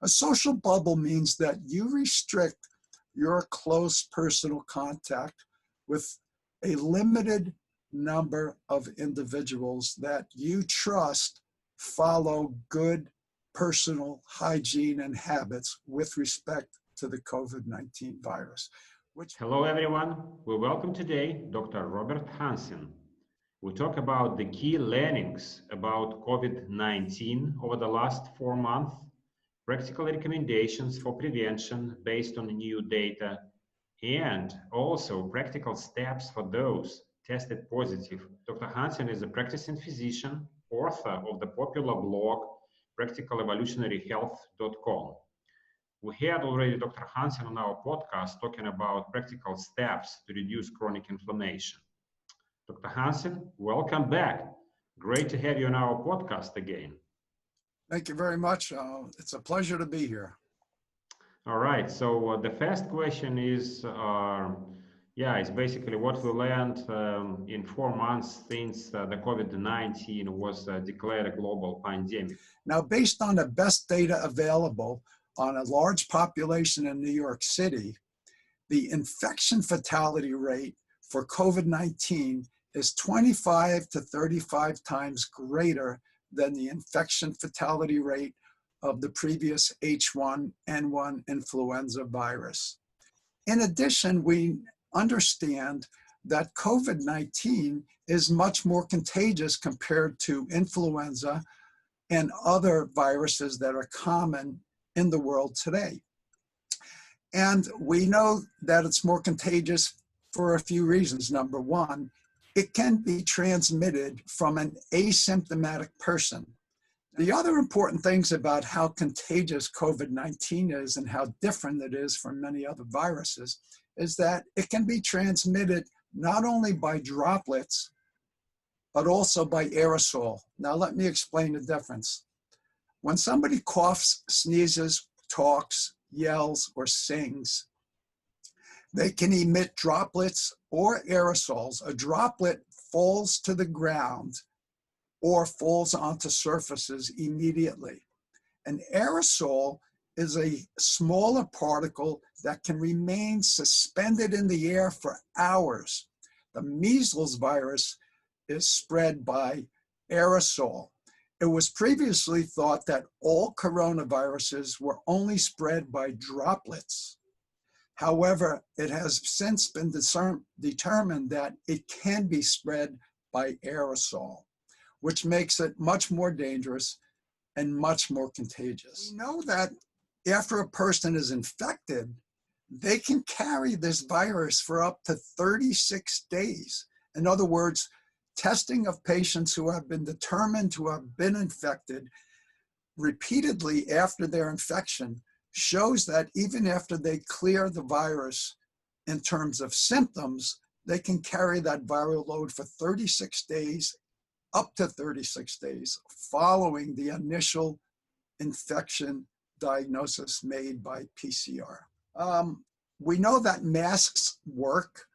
A social bubble means that you restrict your close personal contact with a limited number of individuals that you trust follow good personal hygiene and habits with respect to the COVID-19 virus. Hello everyone, we welcome today Dr. Robert Hansen. We talk about the key learnings about COVID-19 over the last 4 months, practical recommendations for prevention based on new data, and also practical steps for those tested positive. Dr. Hansen is a practicing physician, author of the popular blog practicalevolutionaryhealth.com. We had already Dr. Hansen on our podcast talking about practical steps to reduce chronic inflammation. Dr. Hansen, welcome back. Great to have you on our podcast again. Thank you very much. It's a pleasure to be here. All right. So the first question is, it's basically what we learned in 4 months since the COVID-19 was declared a global pandemic. Now, based on the best data available on a large population in New York City, the infection fatality rate for COVID-19 is 25 to 35 times greater than the infection fatality rate of the previous H1N1 influenza virus. In addition, we understand that COVID-19 is much more contagious compared to influenza and other viruses that are common in the world today. And we know that it's more contagious for a few reasons. Number one, it can be transmitted from an asymptomatic person. The other important things about how contagious COVID-19 is and how different it is from many other viruses is that it can be transmitted not only by droplets, but also by aerosol. Now, let me explain the difference. When somebody coughs, sneezes, talks, yells, or sings, they can emit droplets or aerosols. A droplet falls to the ground or falls onto surfaces immediately. An aerosol is a smaller particle that can remain suspended in the air for hours. The measles virus is spread by aerosol. It was previously thought that all coronaviruses were only spread by droplets. However, it has since been determined that it can be spread by aerosol, which makes it much more dangerous and much more contagious. We know that after a person is infected, they can carry this virus for up to 36 days. In other words, testing of patients who have been determined to have been infected repeatedly after their infection shows that even after they clear the virus in terms of symptoms, they can carry that viral load for 36 days, up to 36 days, following the initial infection diagnosis made by PCR. We know that masks work.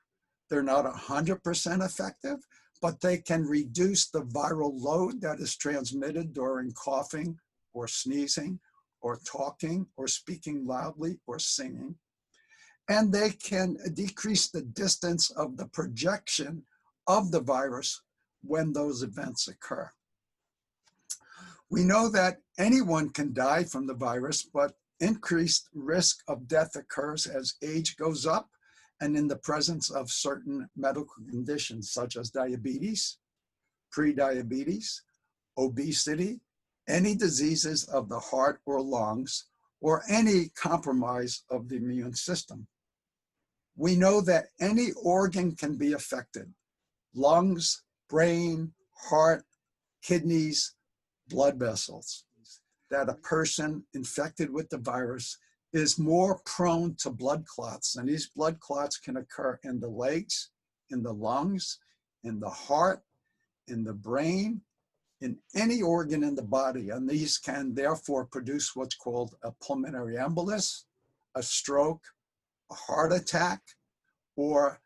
They're not 100% effective, but they can reduce the viral load that is transmitted during coughing or sneezing or talking or speaking loudly or singing. And they can decrease the distance of the projection of the virus when those events occur. We know that anyone can die from the virus, but increased risk of death occurs as age goes up and in the presence of certain medical conditions such as diabetes, prediabetes, obesity, any diseases of the heart or lungs, or any compromise of the immune system. We know that any organ can be affected: lungs, brain, heart, kidneys, blood vessels. That a person infected with the virus is more prone to blood clots, and these blood clots can occur in the legs, in the lungs, in the heart, in the brain, in any organ in the body, and these can therefore produce what's called a pulmonary embolus, a stroke, a heart attack, or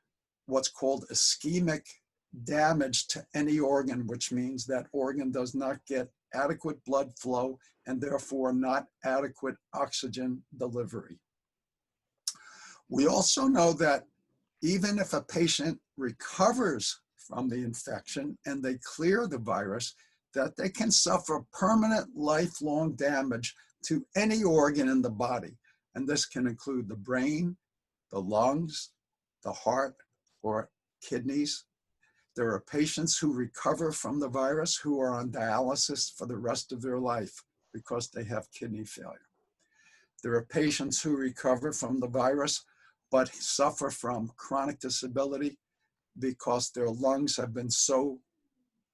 what's called ischemic damage to any organ, which means that organ does not get adequate blood flow and therefore not adequate oxygen delivery. We also know that even if a patient recovers from the infection and they clear the virus, that they can suffer permanent lifelong damage to any organ in the body. And this can include the brain, the lungs, the heart, or kidneys. There are patients who recover from the virus who are on dialysis for the rest of their life because they have kidney failure. There are patients who recover from the virus but suffer from chronic disability because their lungs have been so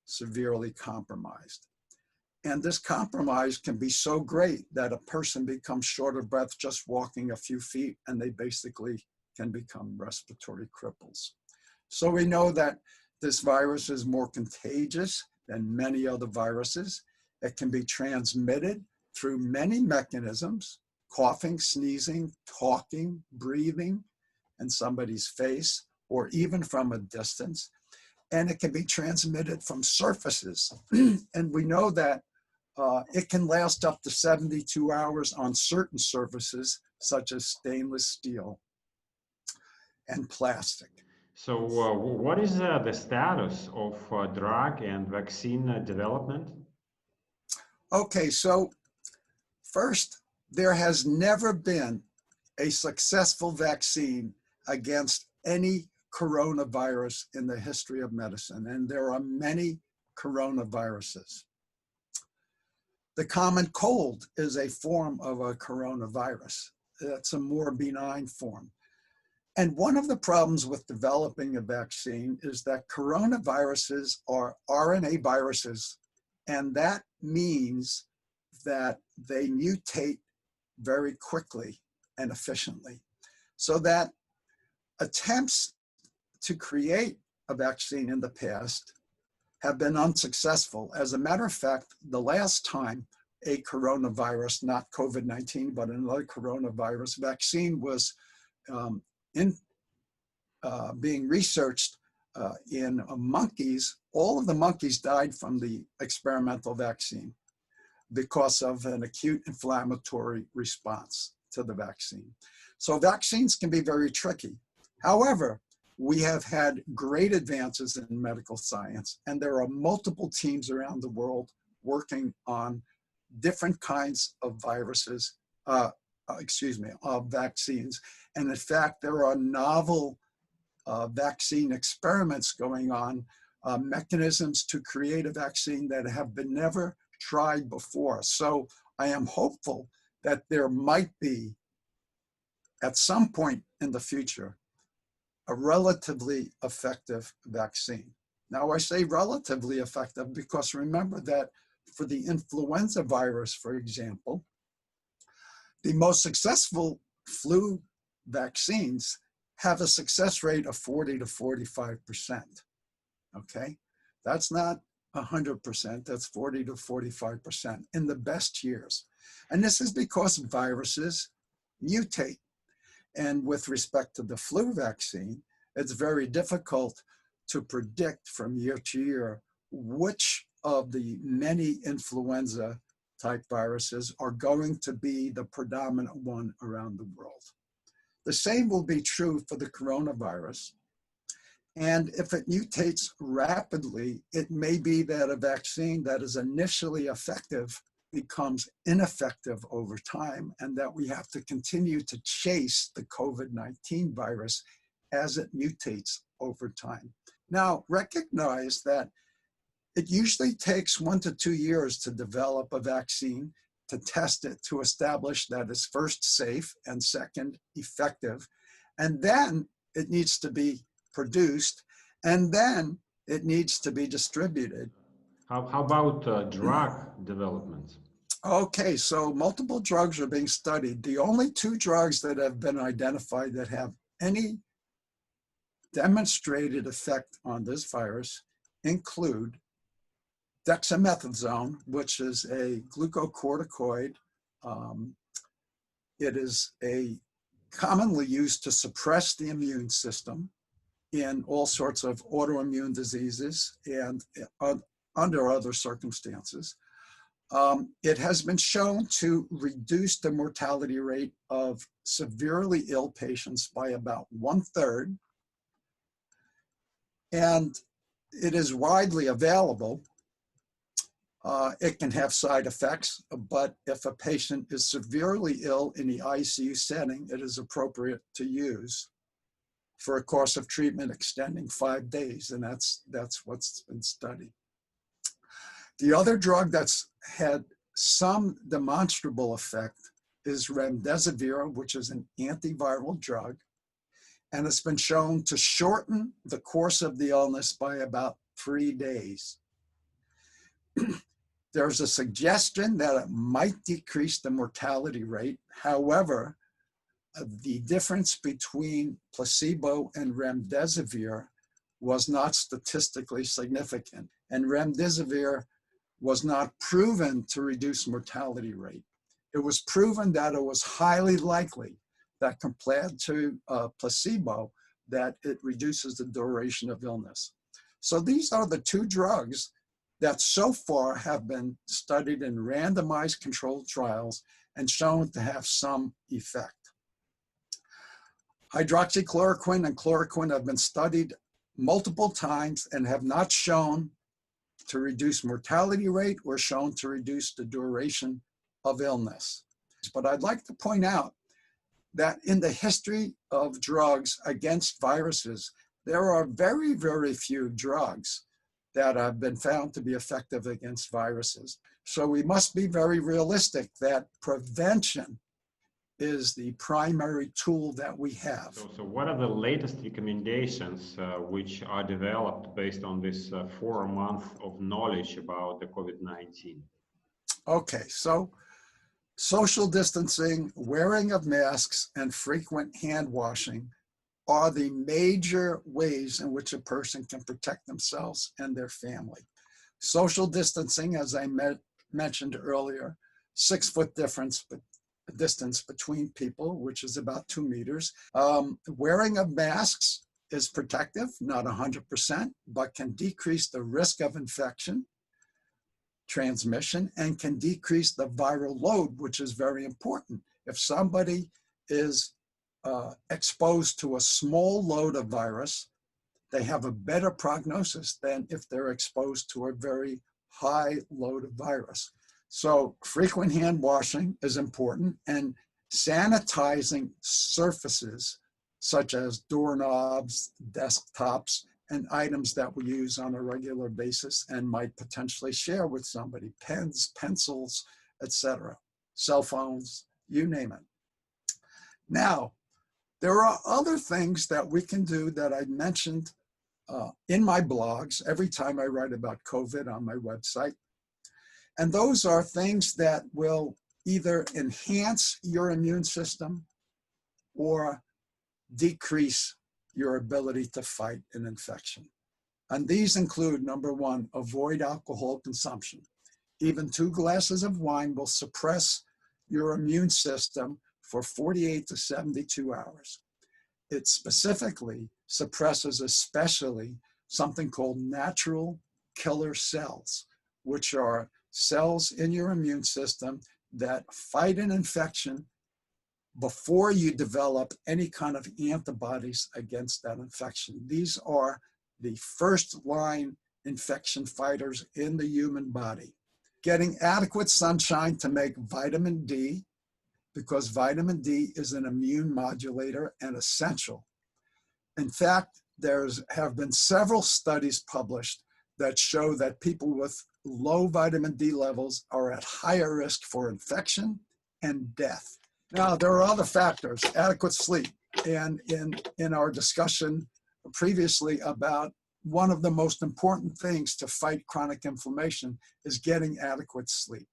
severely compromised. And this compromise can be so great that a person becomes short of breath just walking a few feet, and they basically can become respiratory cripples. So we know that this virus is more contagious than many other viruses. It can be transmitted through many mechanisms: coughing, sneezing, talking, breathing in somebody's face, or even from a distance. And it can be transmitted from surfaces. And we know that it can last up to 72 hours on certain surfaces, such as stainless steel and plastic. So what is the status of drug and vaccine development? Okay, so first, there has never been a successful vaccine against any coronavirus in the history of medicine, and there are many coronaviruses. The common cold is a form of a coronavirus. It's a more benign form. And one of the problems with developing a vaccine is that coronaviruses are RNA viruses, and that means that they mutate very quickly and efficiently, so that attempts to create a vaccine in the past have been unsuccessful. As a matter of fact, the last time a coronavirus, not COVID-19, but another coronavirus vaccine was being researched in monkeys, all of the monkeys died from the experimental vaccine because of an acute inflammatory response to the vaccine. So vaccines can be very tricky. However, we have had great advances in medical science, and there are multiple teams around the world working on different kinds of viruses, of vaccines. And in fact, there are novel vaccine experiments going on, mechanisms to create a vaccine that have been never tried before. So I am hopeful that there might be, at some point in the future, a relatively effective vaccine. Now, I say relatively effective because remember that for the influenza virus, for example, the most successful flu vaccines have a success rate of 40 to 45%, okay? That's not 100%, that's 40 to 45% in the best years. And this is because viruses mutate. And with respect to the flu vaccine, it's very difficult to predict from year to year which of the many influenza type viruses are going to be the predominant one around the world. The same will be true for the coronavirus. And if it mutates rapidly, it may be that a vaccine that is initially effective becomes ineffective over time, and that we have to continue to chase the COVID-19 virus as it mutates over time. Now, recognize that it usually takes 1 to 2 years to develop a vaccine, to test it, to establish that it's first safe and second effective, and then it needs to be produced, and then it needs to be distributed. How about drug development? Okay, so multiple drugs are being studied. The only 2 drugs that have been identified that have any demonstrated effect on this virus include dexamethasone, which is a glucocorticoid. It is commonly used to suppress the immune system in all sorts of autoimmune diseases and under other circumstances. It has been shown to reduce the mortality rate of severely ill patients by about 1/3, and it is widely available. It can have side effects, but if a patient is severely ill in the ICU setting, it is appropriate to use for a course of treatment extending 5 days, and that's what's been studied. The other drug that's had some demonstrable effect is Remdesivir, which is an antiviral drug, and it's been shown to shorten the course of the illness by about 3 days. There's a suggestion that it might decrease the mortality rate. However, the difference between placebo and Remdesivir was not statistically significant, and Remdesivir was not proven to reduce mortality rate. It was proven that it was highly likely that compared to placebo, that it reduces the duration of illness. So these are the two drugs that so far have been studied in randomized controlled trials and shown to have some effect. Hydroxychloroquine and chloroquine have been studied multiple times and have not shown to reduce mortality rate or shown to reduce the duration of illness. But I'd like to point out that in the history of drugs against viruses, there are very, very few drugs that have been found to be effective against viruses. So we must be very realistic that prevention is the primary tool that we have. So what are the latest recommendations which are developed based on this 4 months of knowledge about the COVID-19? Okay, so social distancing, wearing of masks, and frequent hand washing are the major ways in which a person can protect themselves and their family. Social distancing, as I mentioned earlier, 6-foot distance between people, which is about 2 meters. Wearing of masks is protective, not 100%, but can decrease the risk of infection, transmission, and can decrease the viral load, which is very important. If somebody is exposed to a small load of virus, they have a better prognosis than if they're exposed to a very high load of virus. So frequent hand washing is important, and sanitizing surfaces such as doorknobs, desktops, and items that we use on a regular basis and might potentially share with somebody, pens, pencils, etc., cell phones, you name it. Now, there are other things that we can do that I mentioned in my blogs every time I write about COVID on my website. And those are things that will either enhance your immune system or decrease your ability to fight an infection. And these include, number one, avoid alcohol consumption. Even 2 glasses of wine will suppress your immune system for 48 to 72 hours. It specifically suppresses especially something called natural killer cells, which are cells in your immune system that fight an infection before you develop any kind of antibodies against that infection. These are the first line infection fighters in the human body. Getting adequate sunshine to make vitamin D, because vitamin D is an immune modulator and essential. In fact, there have been several studies published that show that people with low vitamin D levels are at higher risk for infection and death. Now, there are other factors, adequate sleep. And in our discussion previously about one of the most important things to fight chronic inflammation is getting adequate sleep.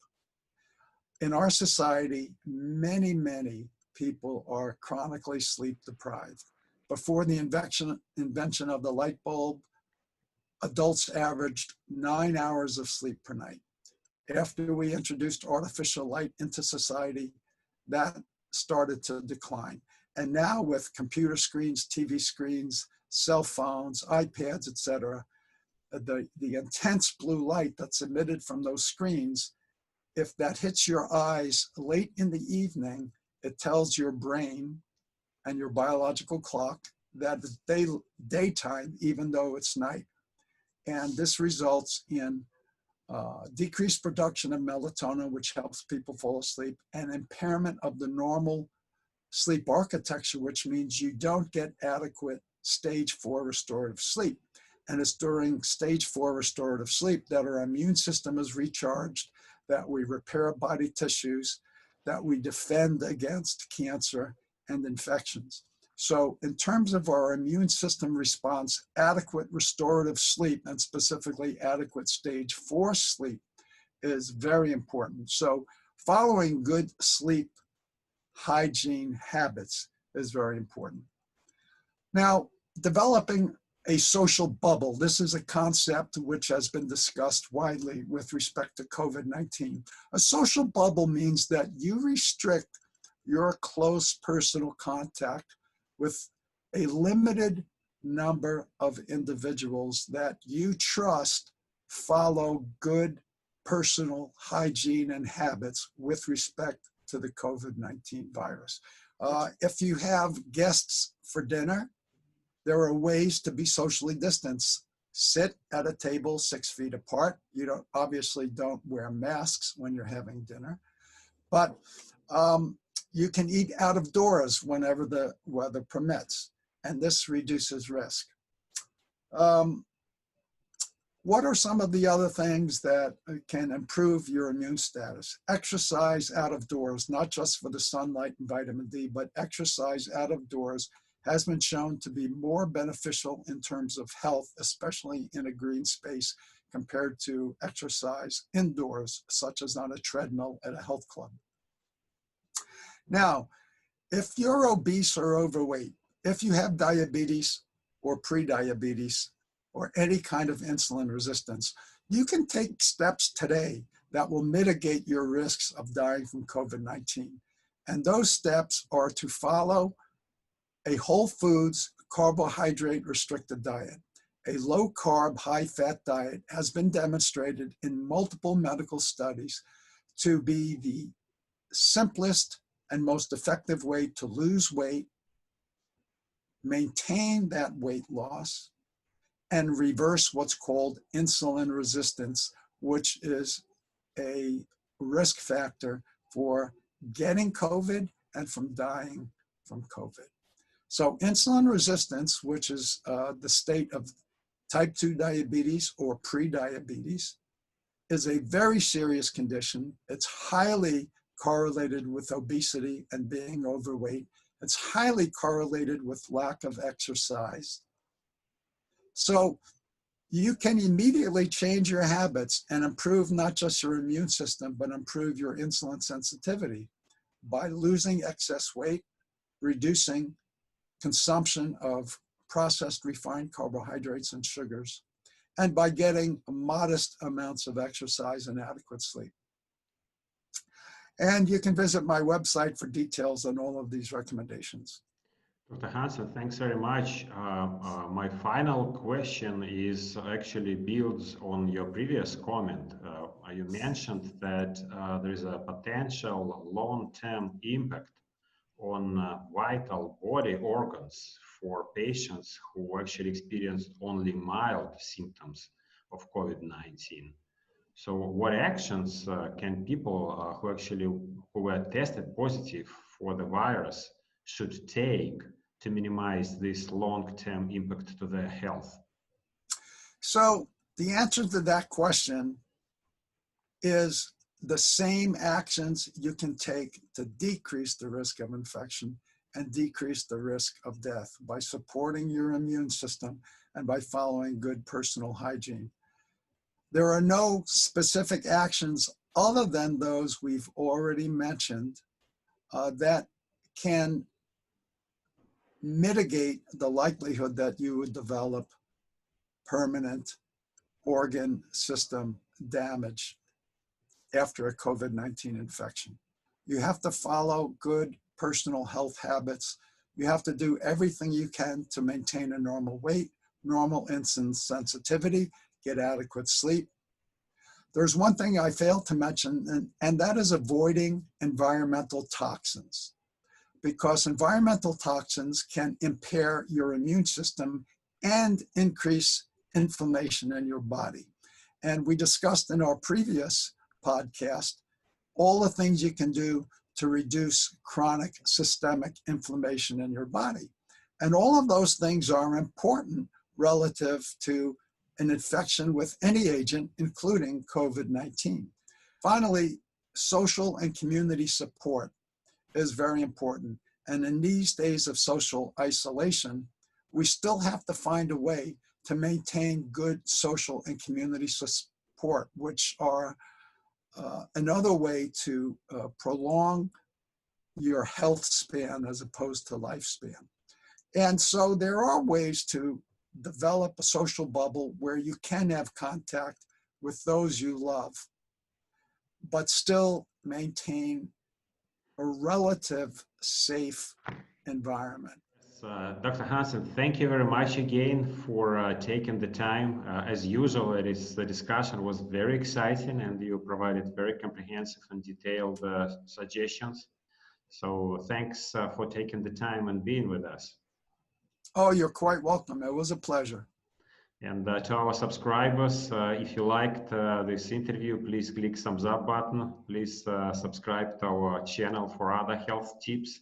In our society, many, many people are chronically sleep deprived. Before the invention of the light bulb, adults averaged 9 hours of sleep per night. After we introduced artificial light into society, that started to decline. And now with computer screens, TV screens, cell phones, iPads, etc., the intense blue light that's emitted from those screens if that hits your eyes late in the evening, it tells your brain and your biological clock that it's daytime, even though it's night. And this results in decreased production of melatonin, which helps people fall asleep, and impairment of the normal sleep architecture, which means you don't get adequate stage 4 restorative sleep. And it's during stage 4 restorative sleep that our immune system is recharged, that we repair body tissues, that we defend against cancer and infections. So in terms of our immune system response, adequate restorative sleep, and specifically adequate stage 4 sleep, is very important. So following good sleep hygiene habits is very important. Now, developing a social bubble. This is a concept which has been discussed widely with respect to COVID-19. A social bubble means that you restrict your close personal contact with a limited number of individuals that you trust follow good personal hygiene and habits with respect to the COVID-19 virus. If you have guests for dinner, there are ways to be socially distanced. Sit at a table 6 feet apart. You obviously don't wear masks when you're having dinner, but you can eat out of doors whenever the weather permits, and this reduces risk. What are some of the other things that can improve your immune status? Exercise out of doors, not just for the sunlight and vitamin D, but exercise out of doors has been shown to be more beneficial in terms of health, especially in a green space, compared to exercise indoors, such as on a treadmill at a health club. Now, if you're obese or overweight, if you have diabetes or prediabetes or any kind of insulin resistance, you can take steps today that will mitigate your risks of dying from COVID-19. And those steps are to follow a whole foods, carbohydrate restricted diet. A low carb, high fat diet has been demonstrated in multiple medical studies to be the simplest and most effective way to lose weight, maintain that weight loss, and reverse what's called insulin resistance, which is a risk factor for getting COVID and from dying from COVID. So insulin resistance, which is the state of type 2 diabetes or prediabetes, is a very serious condition. It's highly correlated with obesity and being overweight. It's highly correlated with lack of exercise. So you can immediately change your habits and improve not just your immune system, but improve your insulin sensitivity by losing excess weight, reducing consumption of processed refined carbohydrates and sugars, and by getting modest amounts of exercise and adequate sleep. And you can visit my website for details on all of these recommendations. Dr. Hansen, thanks very much. My final question is actually builds on your previous comment. You mentioned that there is a potential long-term impact on vital body organs for patients who actually experienced only mild symptoms of COVID-19. So what actions can people who were tested positive for the virus should take to minimize this long-term impact to their health? So the answer to that question is the same actions you can take to decrease the risk of infection and decrease the risk of death by supporting your immune system and by following good personal hygiene. There are no specific actions other than those we've already mentioned that can mitigate the likelihood that you would develop permanent organ system damage after a COVID-19 infection. You have to follow good personal health habits. You have to do everything you can to maintain a normal weight, normal insulin sensitivity, get adequate sleep. There's one thing I failed to mention, and that is avoiding environmental toxins, because environmental toxins can impair your immune system and increase inflammation in your body. And we discussed in our previous podcast all the things you can do to reduce chronic systemic inflammation in your body. And all of those things are important relative to an infection with any agent, including COVID-19. Finally, social and community support is very important. And in these days of social isolation, we still have to find a way to maintain good social and community support, which are another way to prolong your health span as opposed to lifespan. And so there are ways to develop a social bubble where you can have contact with those you love, but still maintain a relative safe environment. Dr. Hansen, thank you very much again for taking the time. As usual, the discussion was very exciting and you provided very comprehensive and detailed suggestions. So thanks for taking the time and being with us. Oh, you're quite welcome. It was a pleasure. And to our subscribers, if you liked this interview, please click thumbs up button. Please subscribe to our channel for other health tips.